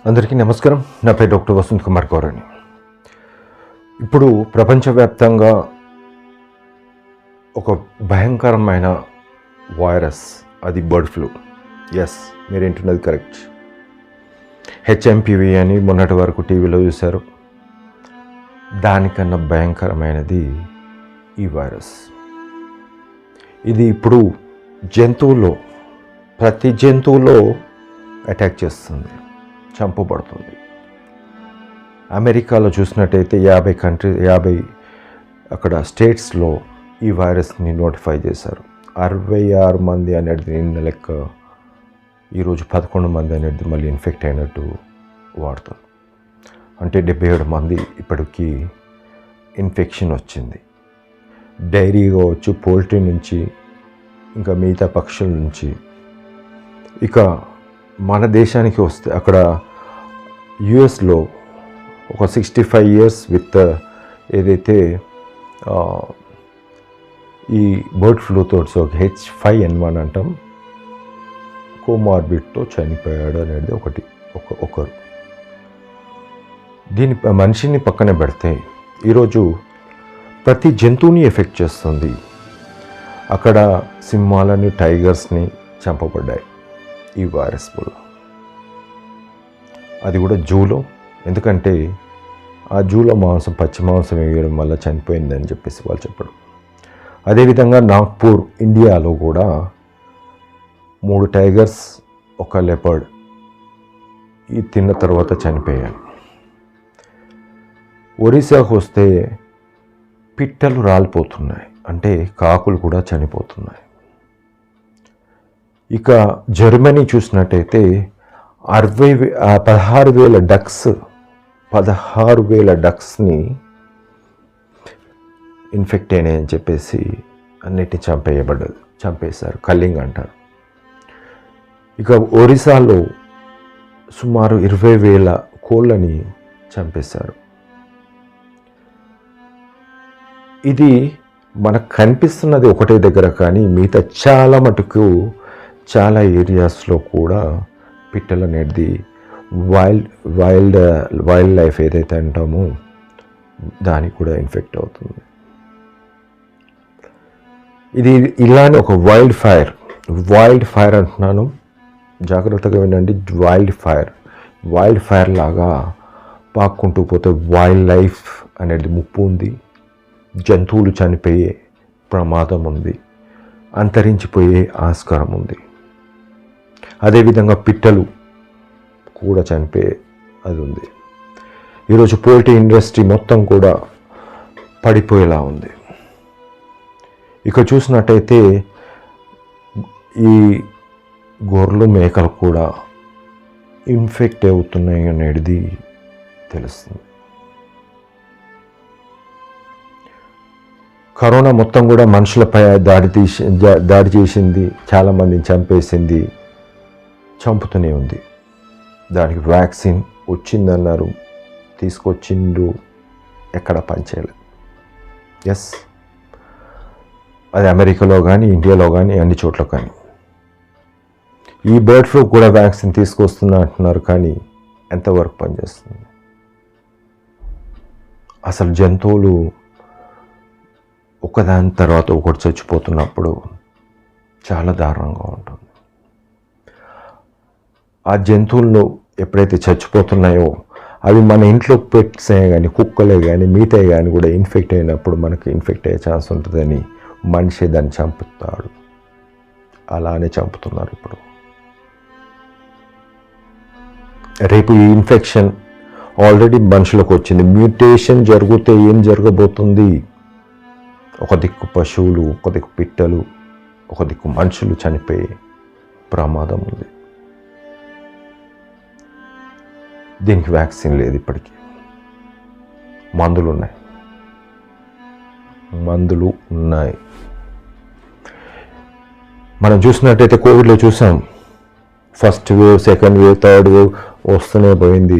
అందరికీ నమస్కారం. నా పేరు డాక్టర్ వసంత్ కుమార్ గౌరణి. ఇప్పుడు ప్రపంచవ్యాప్తంగా ఒక భయంకరమైన వైరస్, అది బర్డ్ ఫ్లూ. ఎస్, మీరు ఏంటున్నది కరెక్ట్. హెచ్ఎంపివి అని మొన్నటి వరకు టీవీలో చూశారు. దానికన్నా భయంకరమైనది ఈ వైరస్. ఇది ఇప్పుడు ప్రతి జంతువులో అటాక్ చేస్తుంది, చంపబడుతుంది. అమెరికాలో చూసినట్టయితే 50 అక్కడ స్టేట్స్లో ఈ వైరస్ని నోటిఫై చేశారు. 66 మంది అనేది నిన్న లెక్క, ఈరోజు 11 మంది అనేది మళ్ళీ ఇన్ఫెక్ట్ అయినట్టు వాడుతారు. అంటే 77 మంది ఇప్పటికీ ఇన్ఫెక్షన్ వచ్చింది. డైరీ కావచ్చు, పోల్ట్రీ నుంచి, ఇంకా మిగతా పక్షుల నుంచి. ఇక మన దేశానికి వస్తే అక్కడ యుఎస్లో ఒక 65 years విత్ ఏదైతే ఈ బర్డ్ ఫ్లూతో H5N1 అంటాం, కోమార్బిడ్తో చనిపోయాడు అనేది ఒకరు. దీని మనిషిని పక్కన పెడితే ఈరోజు ప్రతి జంతువుని ఎఫెక్ట్ చేస్తుంది. అక్కడ సింహాలని, టైగర్స్ని చంపబడ్డాయి ఈ వైరస్ వల్ల. అది కూడా జూలో. ఎందుకంటే ఆ జూలో పచ్చి మాంసం వేయడం వల్ల చనిపోయిందని చెప్పేసి వాళ్ళు చెప్పడం. అదేవిధంగా నాగ్పూర్, ఇండియాలో కూడా 3 టైగర్స్, 1 లెపర్డ్ ఈ తిన్న తర్వాత చనిపోయాయి. ఒరిస్సాకు వస్తే పిట్టలు రాలిపోతున్నాయి, అంటే కాకులు కూడా చనిపోతున్నాయి. ఇక జర్మనీ చూసినట్టయితే 16,000 డక్స్ని ఇన్ఫెక్ట్ అయినాయని చెప్పేసి అన్నిటిని చంపేశారు. కల్లింగ్ అంటారు. ఇక ఒరిస్సాలో సుమారు 20,000 కోళ్ళని చంపేశారు. ఇది మనకు కనిపిస్తున్నది ఒకటే దగ్గర, కానీ మిగతా చాలా ఏరియాస్లో కూడా పిట్టలు అనేది వైల్డ్ లైఫ్ ఏదైతే అంటామో దానికి కూడా ఇన్ఫెక్ట్ అవుతుంది. ఇది ఇలానే ఒక వైల్డ్ ఫైర్ అంటున్నాను, జాగ్రత్తగా వినండి. వైల్డ్ ఫైర్ లాగా పాక్కుంటూ పోతే వైల్డ్ లైఫ్ అనేది ముప్పు ఉంది. జంతువులు చనిపోయే ప్రమాదం ఉంది, అంతరించిపోయే ఆస్కారం ఉంది. అదేవిధంగా పిట్టలు కూడా చనిపోయే అది ఉంది. ఈరోజు పోల్ట్రీ ఇండస్ట్రీ మొత్తం కూడా పడిపోయేలా ఉంది. ఇక చూసినట్టయితే ఈ గొర్రెలు, మేకలు కూడా ఇన్ఫెక్ట్ అవుతున్నాయి అనేది తెలుస్తుంది. కరోనా మొత్తం కూడా మనుషులపై దాడి చేసింది, చాలామందిని చంపేసింది, చంపుతూనే ఉంది. దానికి వ్యాక్సిన్ వచ్చిందన్నారు, తీసుకొచ్చిండు, ఎక్కడ పనిచేయలేదు. ఎస్, అది అమెరికాలో కానీ, ఇండియాలో కానీ, అన్ని చోట్ల కానీ. ఈ బర్డ్ ఫ్లూ కూడా వ్యాక్సిన్ తీసుకొస్తున్నా అంటున్నారు, కానీ ఎంతవరకు పనిచేస్తుంది? అసలు జంతువులు ఒకదాని తర్వాత ఒకటి చచ్చిపోతున్నప్పుడు చాలా దారుణంగా ఉంటుంది. ఆ జంతువుల్లో ఎప్పుడైతే చచ్చిపోతున్నాయో అవి మన ఇంట్లో పెట్సే కానీ, కుక్కలే కానీ, మిగతాయి కానీ కూడా ఇన్ఫెక్ట్ అయినప్పుడు మనకి ఇన్ఫెక్ట్ అయ్యే ఛాన్స్ ఉంటుందని మనిషి దాన్ని చంపుతాడు. అలానే చంపుతున్నారు ఇప్పుడు. రేపు ఈ ఇన్ఫెక్షన్ ఆల్రెడీ మనుషులకు వచ్చింది. మ్యూటేషన్ జరిగితే ఏం జరగబోతుంది? ఒక దిక్కు పశువులు, ఒక దిక్కు పిట్టలు, ఒక దిక్కు మనుషులు చనిపోయే ప్రమాదం ఉంది. దీనికి వ్యాక్సిన్ లేదు ఇప్పటికీ. మందులు ఉన్నాయి. మనం చూసినట్టయితే కోవిడ్లో చూసాం, first wave, second wave, third wave వస్తూనే పోయింది.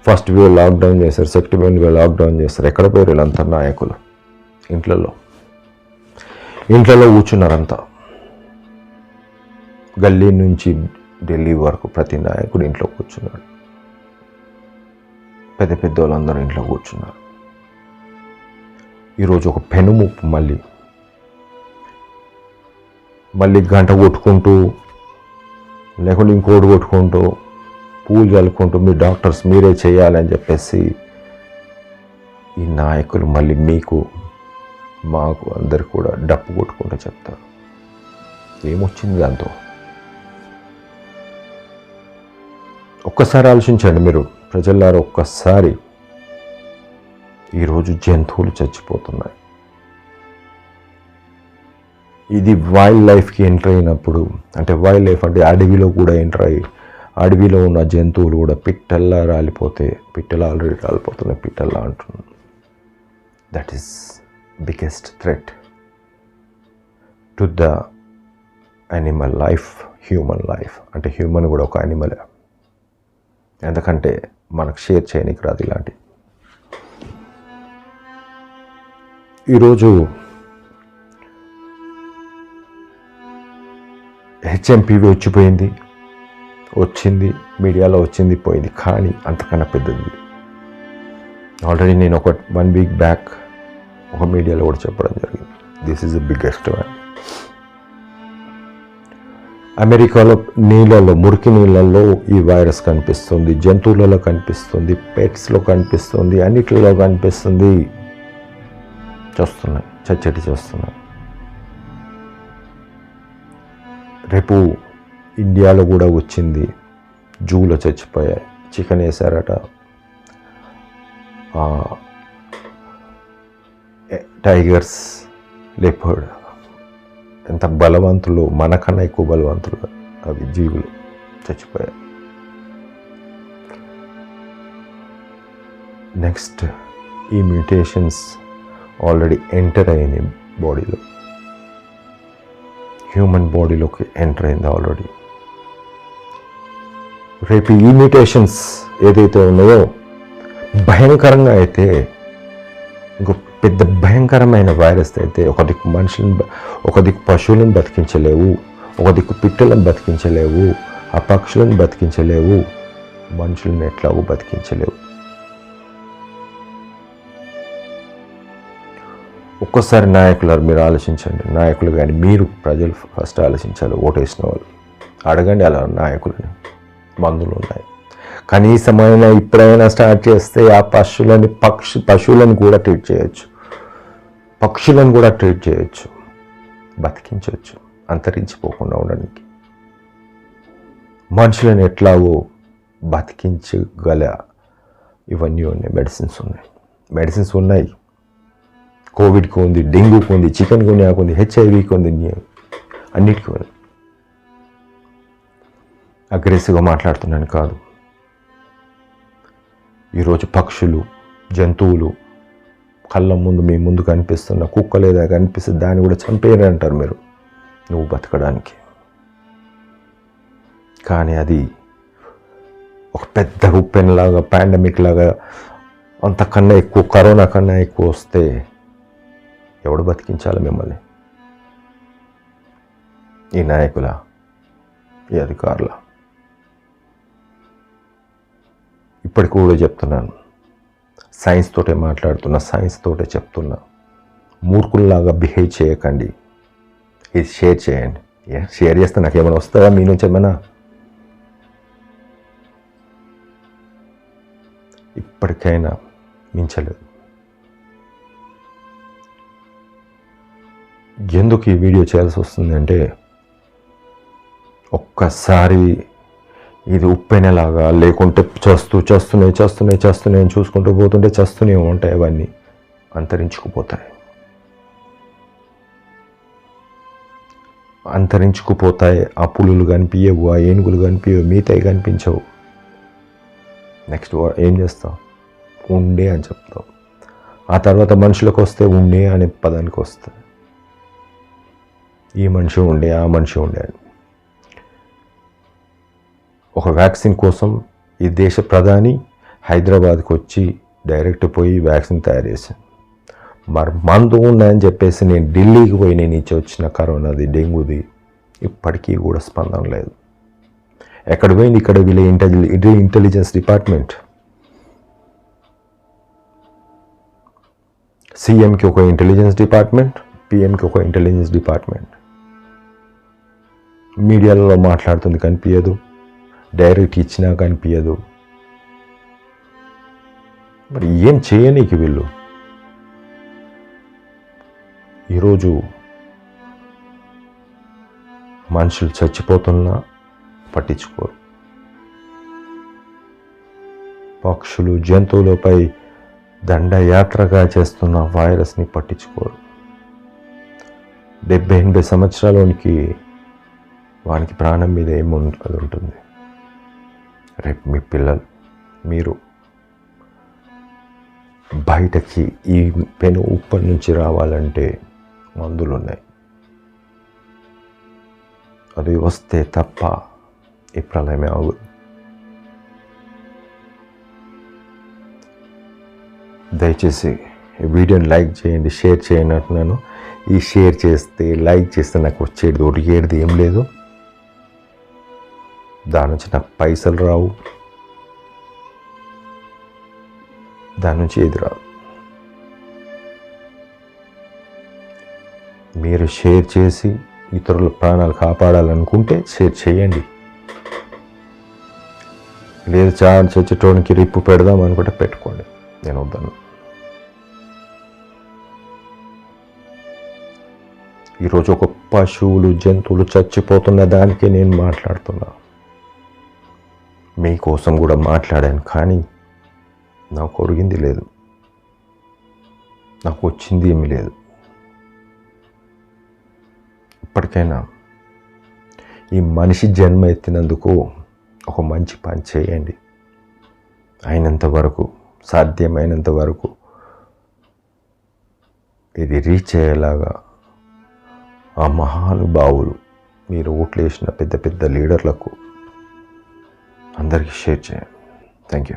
ఫస్ట్ వేవ్ లాక్డౌన్ చేశారు, సెకండ్ వేవ్ లాక్డౌన్ చేశారు. ఎక్కడ పోయారు వీళ్ళంతా నాయకులు? ఇంట్లలో కూర్చున్నారంతా. గల్లీ నుంచి ఢిల్లీ వరకు ప్రతి నాయకుడు ఇంట్లో కూర్చున్నాడు. పెద్ద పెద్ద వాళ్ళందరూ ఇంట్లో కూర్చున్నారు. ఈరోజు ఒక పెనుముప్పు మళ్ళీ గంట కొట్టుకుంటూ లేకుంటే ఇంకోటి కొట్టుకుంటూ పూలు చల్లుకుంటూ మీ డాక్టర్స్ మీరే చేయాలని చెప్పేసి ఈ నాయకులు మళ్ళీ మీకు మాకు అందరు కూడా డప్పు కొట్టుకుంటూ చెప్తారు. ఏమొచ్చింది దాంతో? ఒక్కసారి ఆలోచించండి మీరు ప్రజలారా, ఒక్కసారి. ఈరోజు జంతువులు చచ్చిపోతున్నాయి. ఇది వైల్డ్ లైఫ్కి ఎంటర్ అయినప్పుడు, అంటే వైల్డ్ లైఫ్ అంటే అడవిలో కూడా ఎంటర్ అయ్యి అడవిలో ఉన్న జంతువులు కూడా పిట్టల్లా రాలిపోతే, పిట్టలు ఆల్రెడీ రాలిపోతున్నాయి, పిట్టల్లా అంటున్నాను. That is biggest threat to the animal life, human life. అంటే హ్యూమన్ కూడా ఒక యానిమలే, ఎందుకంటే మనకు షేర్ చేయడానికి రాదు ఇలాంటి. ఈరోజు హెచ్ఎంపీవి వచ్చింది మీడియాలో వచ్చింది పోయింది, కానీ అంతకన్నా పెద్దది. ఆల్రెడీ నేను ఒక 1 వీక్ బ్యాక్ ఒక మీడియాలో కూడా చెప్పడం జరిగింది. This is the biggest one. అమెరికాలో నీళ్ళల్లో, మురికి నీళ్ళల్లో ఈ వైరస్ కనిపిస్తుంది, జంతువులలో కనిపిస్తుంది, పెట్స్లో కనిపిస్తుంది, అన్నిటిలో కనిపిస్తుంది. చచ్చేస్తున్నాయి. రేపు ఇండియాలో కూడా వచ్చింది. జూలో చచ్చిపోయాయి. చికెన్ వేసారట, టైగర్స్, లెపర్డ్, ఎంత బలవంతులు, మనకన్నా ఎక్కువ బలవంతులు అవి జీవులు చచ్చిపోయాయి. నెక్స్ట్ ఈ మ్యూటేషన్స్ ఆల్రెడీ ఎంటర్ అయింది బాడీలో, హ్యూమన్ బాడీలోకి ఎంటర్ అయింది ఆల్రెడీ. రేపు ఈ మ్యూటేషన్స్ ఏదైతే ఉన్నాయో భయంకరంగా అయితే, ఇంకో పెద్ద భయంకరమైన వైరస్ అయితే ఒక దిక్కు మనుషులను, ఒక దిక్కు పశువులను బతికించలేవు, ఒక దిక్కు పిట్టలను బతికించలేవు, ఆ పక్షులను బతికించలేవు, మనుషులను ఎట్లాగో బతికించలేవు. ఒక్కోసారి నాయకులు మీరు ఆలోచించండి, నాయకులు కానీ మీరు ప్రజలు ఫస్ట్ ఆలోచించాలి. ఓటేసిన వాళ్ళు అడగండి అలా నాయకులని. మందులు ఉన్నాయి, కనీసమైన ఇప్పుడైనా స్టార్ట్ చేస్తే ఆ పశువులను కూడా ట్రీట్ చేయొచ్చు, పక్షులను కూడా ట్రీట్ చేయొచ్చు, బతికించవచ్చు అంతరించిపోకుండా ఉండడానికి. మనుషులను ఎట్లాగో బతికించగల ఇవన్నీ ఉన్నాయి, మెడిసిన్స్ ఉన్నాయి. కోవిడ్కి ఉంది, డెంగ్యూకి ఉంది, చికెన్ గున్యాకు ఉంది, హెచ్ఐవికి ఉంది, అన్నిటికీ ఉంది. అగ్రెసివ్గా మాట్లాడుతున్నాను కాదు. ఈరోజు పక్షులు, జంతువులు కళ్ళ ముందు, మీ ముందు కనిపిస్తున్న కుక్క లేదా కనిపిస్తుంది, దాన్ని కూడా చంపేయరు అంటారు మీరు, నువ్వు బతకడానికి. కానీ అది ఒక పెద్ద ఉప్పెనలాగా, పాండమిక్ లాగా, అంతకన్నా ఎక్కువ, కరోనా కన్నా ఎక్కువ వస్తే ఎవడు బతికించాలి మిమ్మల్ని? ఈ నాయకుల, ఈ అధికారుల? ఇప్పటికి కూడా చెప్తున్నాను, సైన్స్ తోటే మాట్లాడుతున్నా, సైన్స్ తోటే చెప్తున్నా. మూర్ఖుల్లాగా బిహేవ్ చేయకండి, ఇది షేర్ చేయండి. షేర్ చేస్తే నాకేమైనా వస్తుందా మీ నుంచి? ఏమైనా ఇప్పటికైనా మించలేదు. ఎందుకు ఈ వీడియో చేయాల్సి వస్తుంది అంటే, ఒక్కసారి ఇది ఉప్పెనలాగా, లేకుంటే చేస్తున్నాయి అని చూసుకుంటూ పోతుంటే చేస్తూనే ఉంటాయి, అవన్నీ అంతరించుకుపోతాయి. ఆ పులులు కనిపించవు, ఆ ఏనుగులు కనిపించవు, మిగతాయి కనిపించవు. నెక్స్ట్ ఏం చేస్తావు? ఉండే అని చెప్తావు. ఆ తర్వాత మనుషులకు వస్తే ఉండే అనే పదానికి వస్తుంది. ఈ మనిషి ఉండే, ఆ మనిషి ఉండే అని. ఒక వ్యాక్సిన్ కోసం ఈ దేశ ప్రధాని హైదరాబాద్కి వచ్చి డైరెక్ట్ పోయి వ్యాక్సిన్ తయారు చేశాను. మరి మందు ఉన్నాయని చెప్పేసి నేను ఢిల్లీకి పోయి నేను ఇచ్చి వచ్చిన కరోనాది, డెంగ్యూది, ఇప్పటికీ కూడా స్పందన లేదు. ఎక్కడ పోయింది? ఇక్కడ వీళ్ళ ఇంటెలిజెన్స్ డిపార్ట్మెంట్. సీఎంకి ఒక ఇంటెలిజెన్స్ డిపార్ట్మెంట్, పిఎంకి ఒక ఇంటెలిజెన్స్ డిపార్ట్మెంట్. మీడియాలో మాట్లాడుతుంది కనిపించదు, డైరెక్ట్ ఇచ్చినా కనిపించదు. మరి ఏం చేయనీకి వీళ్ళు? ఈరోజు మనుషులు చచ్చిపోతున్నా పట్టించుకోరు. పక్షులు, జంతువులపై దండయాత్రగా చేస్తున్న వైరస్ని పట్టించుకోరు. 70-80 సంవత్సరాలకి వానికి ప్రాణం మీద ఏముంటుంది ఉంటుంది. రేపు మీ పిల్లలు, మీరు బయటకి ఈ పెను ఉప్పటి నుంచి రావాలంటే మందులు ఉన్నాయి. అది వస్తే తప్ప ఈ ప్రళయమే అవ్వదు. దయచేసి ఈ వీడియోని లైక్ చేయండి, షేర్ చేయండి అంటున్నాను. ఈ షేర్ చేస్తే, లైక్ చేస్తే నాకు వచ్చేది ఒడిగేది ఏం లేదు. దాని నుంచి నాకు పైసలు రావు, దాని నుంచి ఏది రాదు. మీరు షేర్ చేసి ఇతరుల ప్రాణాలు కాపాడాలనుకుంటే షేర్ చేయండి. లేదు చాలా చచ్చేటోనికి రిప్పు పెడదాం అనుకుంటే పెట్టుకోండి, నేను వద్దాను. ఈరోజు ఒక పశువులు, జంతువులు చచ్చిపోతున్న దానికే నేను మాట్లాడుతున్నా. మీకోసం కూడా మాట్లాడాను, కానీ నాకు ఒరిగింది లేదు, నాకు వచ్చింది ఏమీ లేదు. ఇప్పటికైనా ఈ మనిషి జన్మ ఎత్తినందుకు ఒక మంచి పని చేయండి. అయినంత వరకు, సాధ్యమైనంత వరకు ఇది రీచ్ అయ్యేలాగా ఆ మహానుభావులు, మీరు ఓట్లు వేసిన పెద్ద పెద్ద లీడర్లకు అందరికీ షేర్ చేయండి. Thank you.